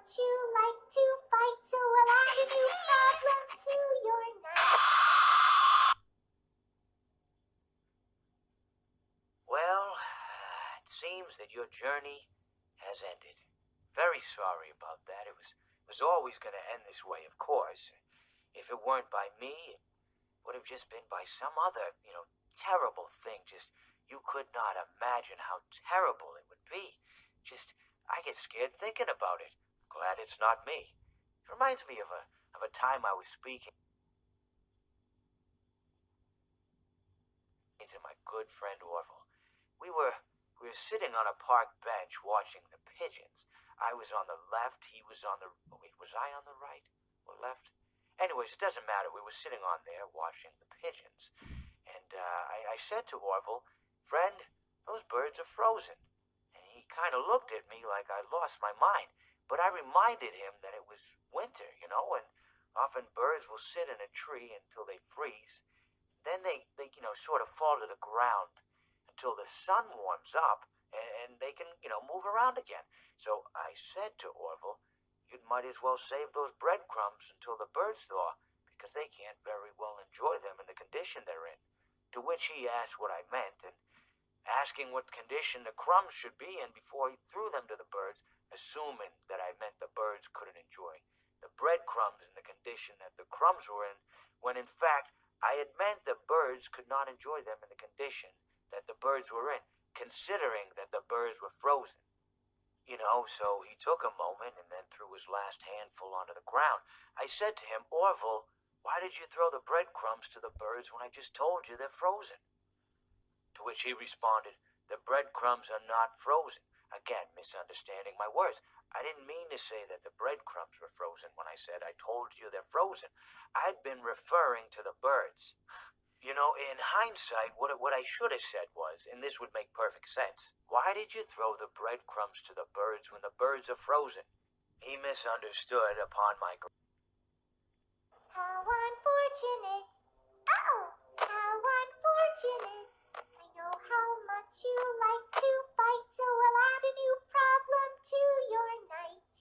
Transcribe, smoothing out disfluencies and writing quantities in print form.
much you like to fight, so I'll add a new problem to your night. Well, it seems that your journey has ended. Very sorry about that. It was always going to end this way, of course. If it weren't by me, it would have just been by some other, terrible thing. Just, you could not imagine how terrible it would be. Just, I get scared thinking about it. Glad it's not me. It reminds me of a time I was speaking to my good friend Orville. We were sitting on a park bench watching the pigeons. I was on the left, he was on the... Wait, was I on the right or left? Anyways, it doesn't matter. We were sitting on there watching the pigeons. And I said to Orville, "Friend, those birds are frozen." And he kind of looked at me like I lost my mind. But I reminded him that it was winter, and often birds will sit in a tree until they freeze. Then they sort of fall to the ground until the sun warms up and they can, move around again. So I said to Orville, "You might as well save those breadcrumbs until the birds thaw, because they can't very well enjoy them in the condition they're in." To which he asked what I meant, and asking what condition the crumbs should be in before he threw them to the birds, assuming that I meant the birds couldn't enjoy the breadcrumbs in the condition that the crumbs were in, when in fact I had meant the birds could not enjoy them in the condition that the birds were in, considering that the birds were frozen. So he took a moment and then threw his last handful onto the ground. I said to him, "Orville, why did you throw the breadcrumbs to the birds when I just told you they're frozen?" To which he responded, "The breadcrumbs are not frozen." Again, misunderstanding my words. I didn't mean to say that the breadcrumbs were frozen when I said I told you they're frozen. I'd been referring to the birds. In hindsight, what I should have said was, and this would make perfect sense, "Why did you throw the breadcrumbs to the birds when the birds are frozen?" He misunderstood upon my... How unfortunate. Oh, how unfortunate. I know how much you like to fight, so I'll add a new problem to your night.